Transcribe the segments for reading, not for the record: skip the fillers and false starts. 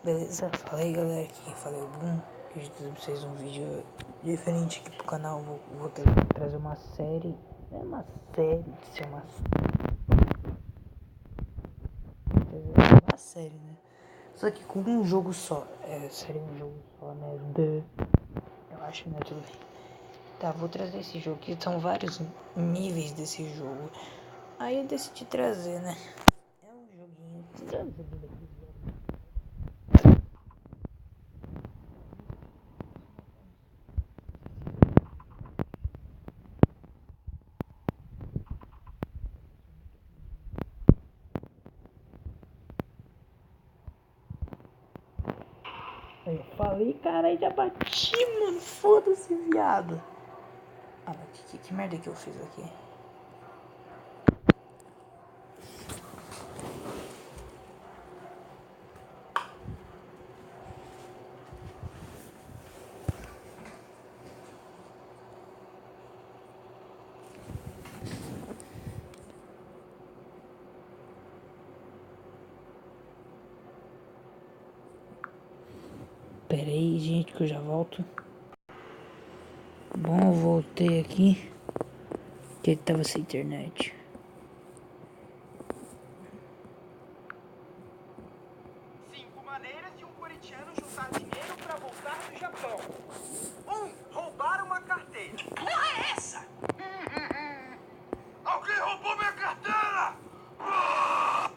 Beleza? Fala aí galera, aqui quem fala é o Boom. Hoje eu trago pra vocês um vídeo diferente aqui pro canal. Vou trazer uma série. Não é uma série, isso é uma série, né? Só que com um jogo só. É, série um jogo só, né? Eu acho, né? Tudo bem. Tá, vou trazer esse jogo aqui. São vários níveis desse jogo. Aí eu decidi trazer, né? É um joguinho. Eu falei, cara, já bati, mano. Foda-se, viado. Ah, mas que merda que eu fiz aqui? Pera aí, gente, que eu já volto. Bom, eu voltei aqui. Que ele tava sem internet. Cinco maneiras de um corintiano juntar dinheiro pra voltar do Japão. 1. Roubar uma carteira. Porra é essa? Alguém roubou minha carteira!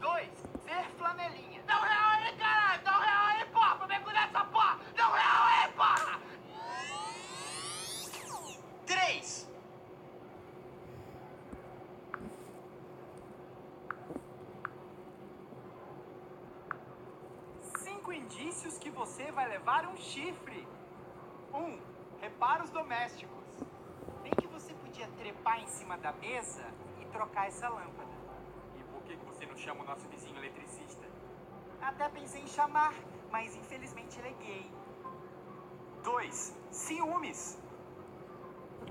2. Ser flanelinha. Dá R$1 aí, caralho! Dá R$1 aí, porra! Pra me cuidar dessa porra! Dá R$1 aí, porra! 3. Cinco indícios que você vai levar um chifre. 1. Reparos domésticos. Bem que você podia trepar em cima da mesa e trocar essa lâmpada. E por que você não chama o nosso vizinho eletricista? Até pensei em chamar, mas infelizmente ele é gay. 2. Ciúmes.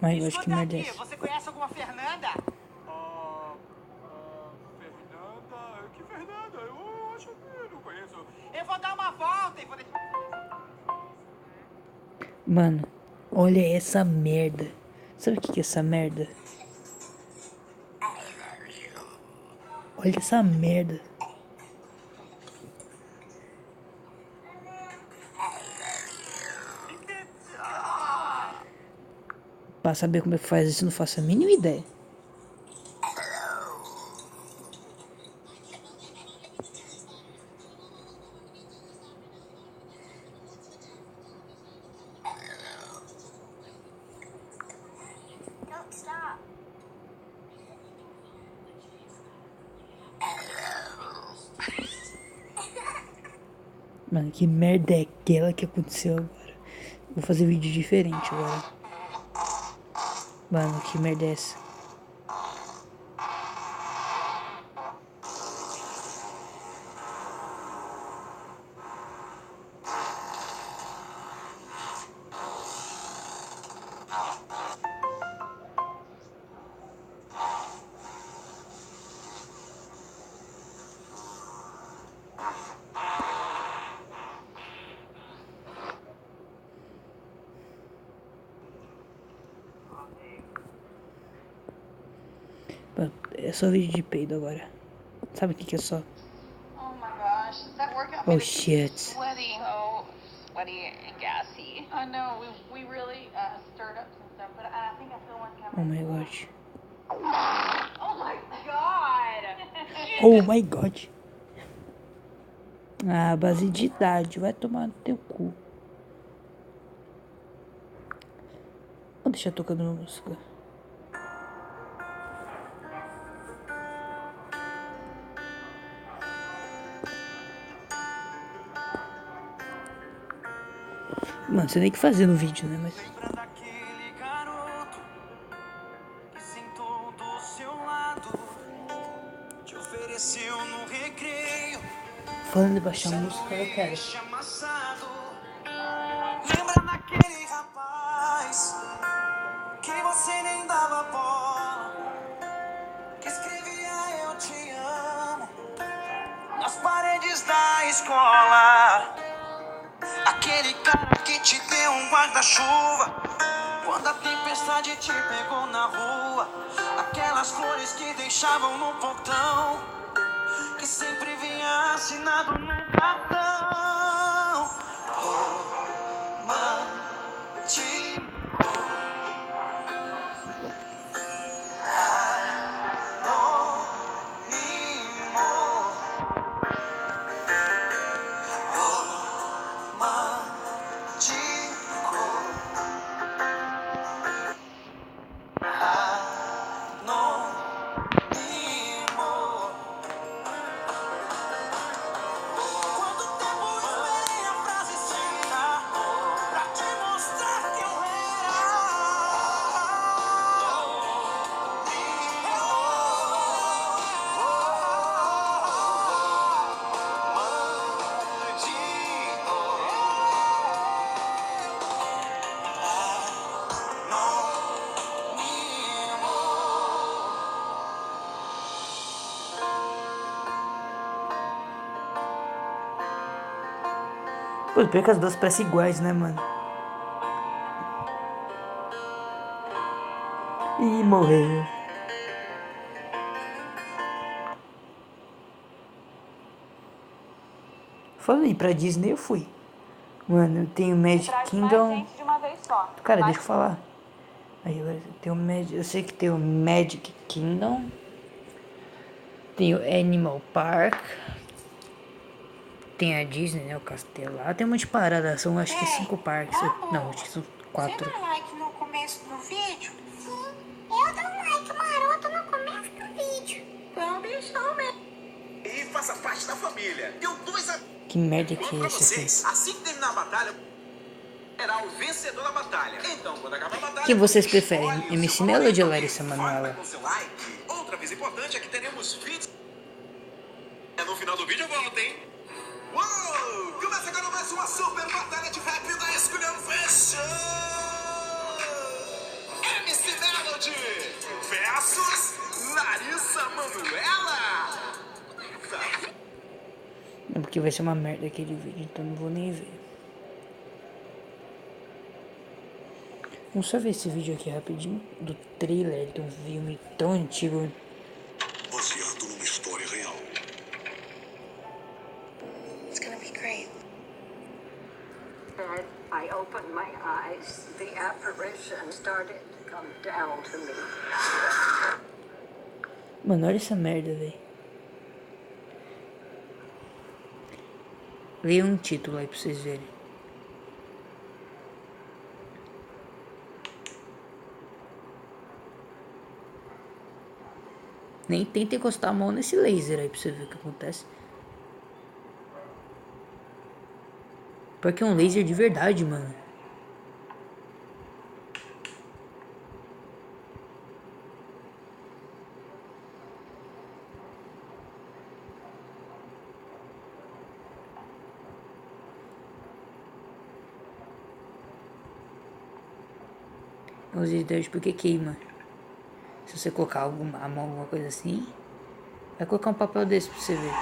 Mas eu acho que Escuta merda é aqui, essa. você conhece alguma Fernanda? Fernanda? Que Fernanda? Eu acho que não conheço. Eu vou dar uma volta e vou deixar... Mano, olha essa merda. Sabe o que é essa merda? Olha essa merda. Pra saber como é que faz isso, não faço a mínima ideia. Don't stop. Mano, que merda é aquela que aconteceu agora? Vou fazer vídeo diferente agora. Mano, que merda é essa? Mano, é só vídeo de peido agora. Sabe o que é só? Oh my gosh, that workout Oh made us shit. sweaty. So sweaty and gassy. I know, we really stirred up some stuff, but I think I feel one Oh coming. my gosh. Oh my god! Oh my god. Ah, base de idade. Vai tomar no teu cu. Vou deixar tocando música. Mano, você tem que fazer no vídeo, né? Mas... Lembra daquele garoto que sentou do seu lado, te ofereceu no recreio, Falando de baixar música, eu quero. sanduíche amassado. Lembra daquele rapaz que você nem dava bola, que escrevia eu te amo nas paredes da escola. Aquele cara que te deu um guarda-chuva quando a tempestade te pegou na rua. Aquelas flores que deixavam no portão, que sempre vinha assinado no cartão. Romântico, anônimo, romântico, anônimo. Quanto tempo eu esperei a frase certa pra te mostrar que eu era Pô, pior que as duas parecem iguais, né, mano? Ih, morreu. Falei, pra Disney eu fui. Mano, eu tenho Magic Traz mais Kingdom. gente de uma vez só. Cara, Vai. deixa eu falar. Aí agora tem o Magic. Eu sei que tem o Magic Kingdom. Tem o Animal Park. Tem a Disney, né? O castelo lá. Tem um monte de parada. São acho que 5 parques. Não, acho que são 4. Você dá like no começo do vídeo? Sim, eu dou um like maroto no começo do vídeo. Então, bichão mesmo. E faça parte da família. Deu 2 a Que merda que pra é esse aqui? vocês. Assim que terminar a batalha, será o vencedor da batalha. Então, quando acabar a batalha, Que vocês preferem? escolhe o MC seu Melo ou de favorito. Larissa Manoela? Farta com seu like. Outra vez importante é que teremos vídeos. No final do vídeo eu volto, hein? Uou! Começa agora mais uma super batalha de rap da Escolhão Fashion! MC Melody versus Larissa Manoela! É porque vai ser uma merda aquele vídeo, então não vou nem ver. Vamos só ver esse vídeo aqui rapidinho. Do trailer de um filme tão antigo. Baseado numa história real. It's gonna be great. Then I opened my eyes. The apparition started to come down to me. Mano, olha essa merda, velho. Leia um título aí pra vocês verem. Nem tenta encostar a mão nesse laser aí pra você ver o que acontece. Porque é um laser de verdade, mano. Os editores porque queima. Se você colocar a mão, alguma coisa assim, vai colocar um papel desse pra você ver.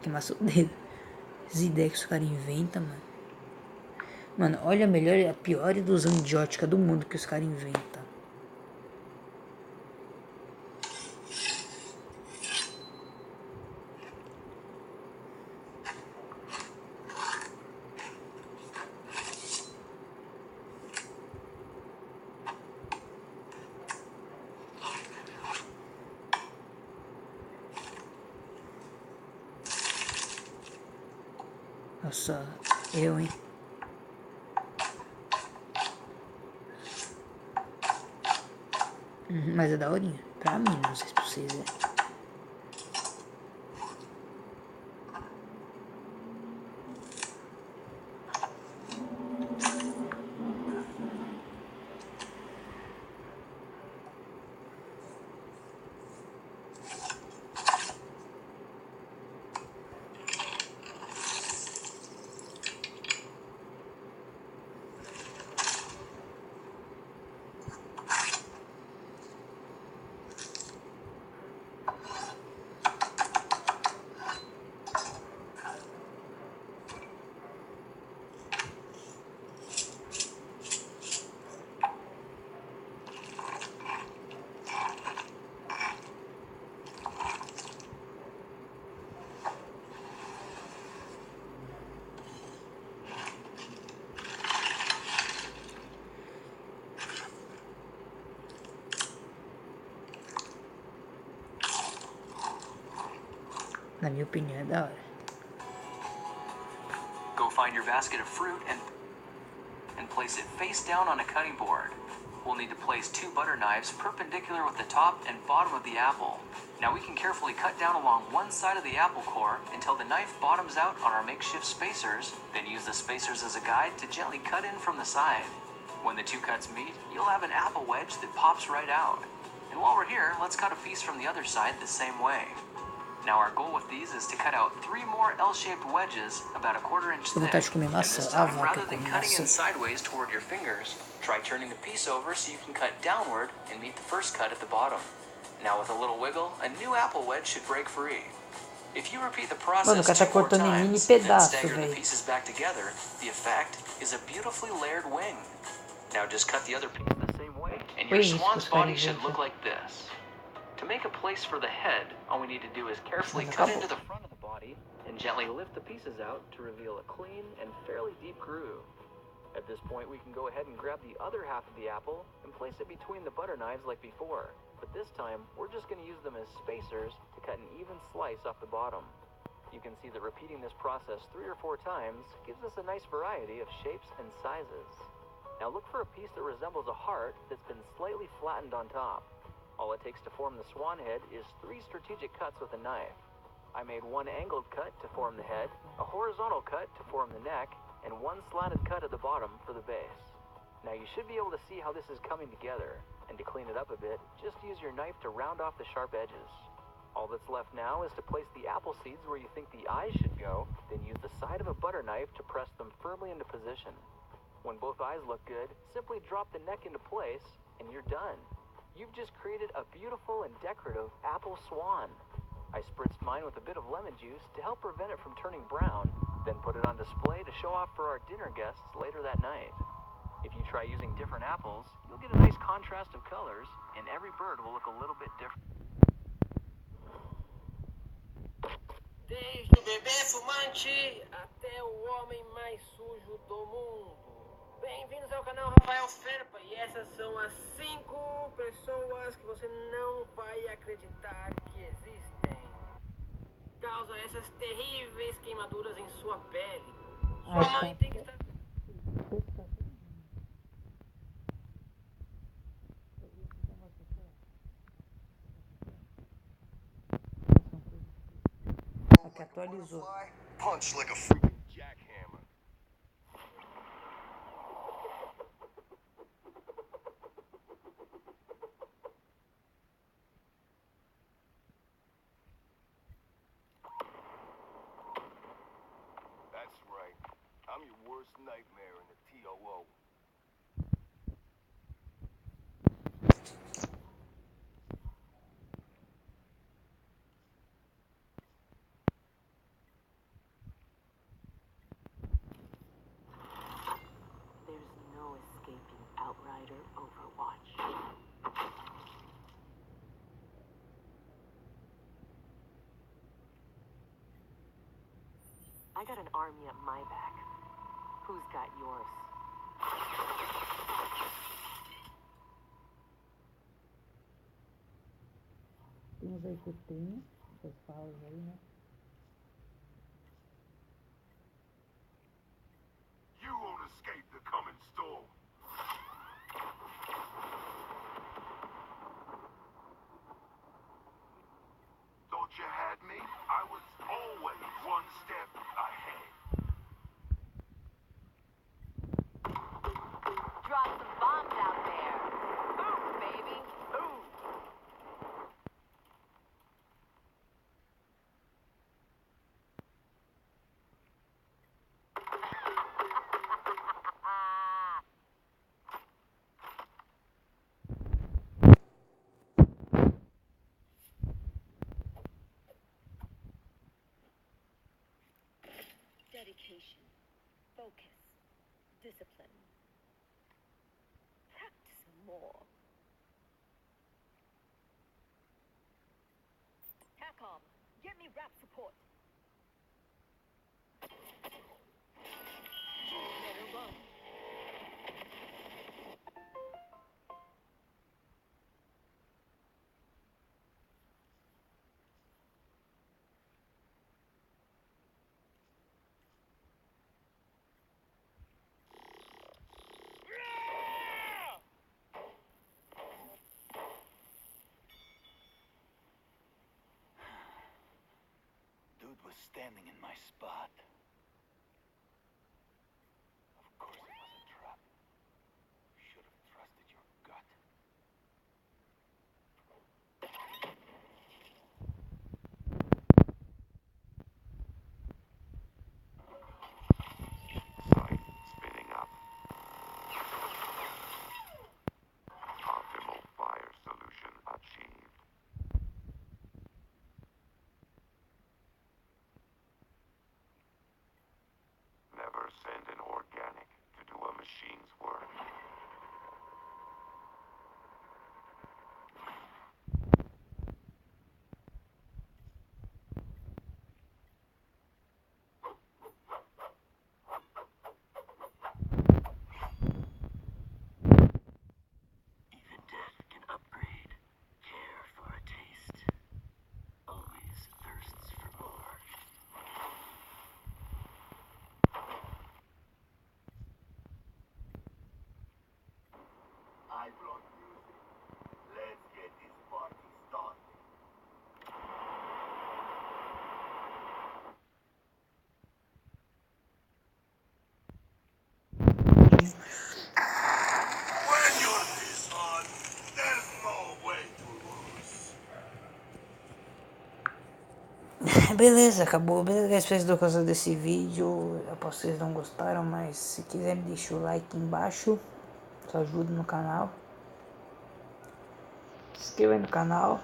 Queimar seu dedo. As ideias que os caras inventam, mano. Mano, olha a pior ilusão idiótica do mundo que os caras inventam. Nossa, hein? Mas é daorinha. Pra mim, não sei se pra vocês é. Na minha opinião, é da hora. Go find your basket of fruit and place it face down on a cutting board. We'll need to place 2 butter knives perpendicular with the top and bottom of the apple. Now we can carefully cut down along one side of the apple core until the knife bottoms out on our makeshift spacers, then use the spacers as a guide to gently cut in from the side. When the 2 cuts meet, you'll have an apple wedge that pops right out. And while we're here, let's cut a piece from the other side the same way. Now our goal with these is to cut out 3 more L-shaped wedges about a 1/4 inch thick. vontade de comer And maçã. this Ah, time, vaca, rather than come cutting in maçã. sideways toward your fingers, try turning the piece over so you can cut downward and meet the first cut at the bottom. Now with a little wiggle, a new apple wedge should break free. If you repeat the Mano, o process cara tá 2 more cortando em mini times, then pedaço, stagger the velho. pieces back together, the effect is a beautifully layered wing. Now just cut the other piece the same way, and your Foi isso que swan's os caras body should look inventam. like this. To make a place for the head, all we need to do is carefully Mano, cut acabou. into the front of the body and gently lift the pieces out to reveal a clean and fairly deep groove. At this point, we can go ahead and grab the other half of the apple and place it between the butter knives like before. But this time, we're just going to use them as spacers to cut an even slice off the bottom. You can see that repeating this process 3 or 4 times gives us a nice variety of shapes and sizes. Now look for a piece that resembles a heart that's been slightly flattened on top. All it takes to form the swan head is 3 strategic cuts with a knife. I made 1 angled cut to form the head, a horizontal cut to form the neck, and 1 slanted cut at the bottom for the base. Now you should be able to see how this is coming together, and to clean it up a bit, just use your knife to round off the sharp edges. All that's left now is to place the apple seeds where you think the eyes should go, then use the side of a butter knife to press them firmly into position. When both eyes look good, simply drop the neck into place, and you're done. You've just created a beautiful and decorative apple swan. I spritzed mine with a bit of lemon juice to help prevent it from turning brown, then put it on display to show off for our dinner guests later that night. If you try using different apples, you'll get a nice contrast of colors, and every bird will look a little bit different. Desde o bebê fumante até o homem mais sujo do mundo. Bem-vindos ao canal Rafael Ferpa, e essas são as 5 pessoas que você não vai acreditar que existem. Causa essas terríveis queimaduras em sua pele. Sua mãe tem que estar... Aqui atualizou. Punch like a freaking jackhammer. That's right. I'm your worst nightmare in the TOO. There's no escaping Outrider Overwatch. I got an army at my back. Who's got yours? Temos aí que eu tenho, essas falas aí, né? You won't escape the coming storm. Thought you had me? I was always one step ahead. Drop some bombs out there. Boom, baby. Boom. Dedication, focus, discipline. Practice more. TACOM, get me rap support. Better run. was standing in my spot. Of course it was a trap. You should have trusted your gut. Sight spinning up. Optimal fire solution achieved. Never send an organic to do a machine's work. Even death can upgrade. Care for a taste. Always thirsts for more. I brought music. Let's get this party started. When you're this hot, there's no way to lose. Beleza, acabou. Beleza, espero que gostou desse vídeo. Eu posso que vocês não gostaram, mas se quiser me deixa o like embaixo. Isso ajuda no canal. Se inscreva no canal.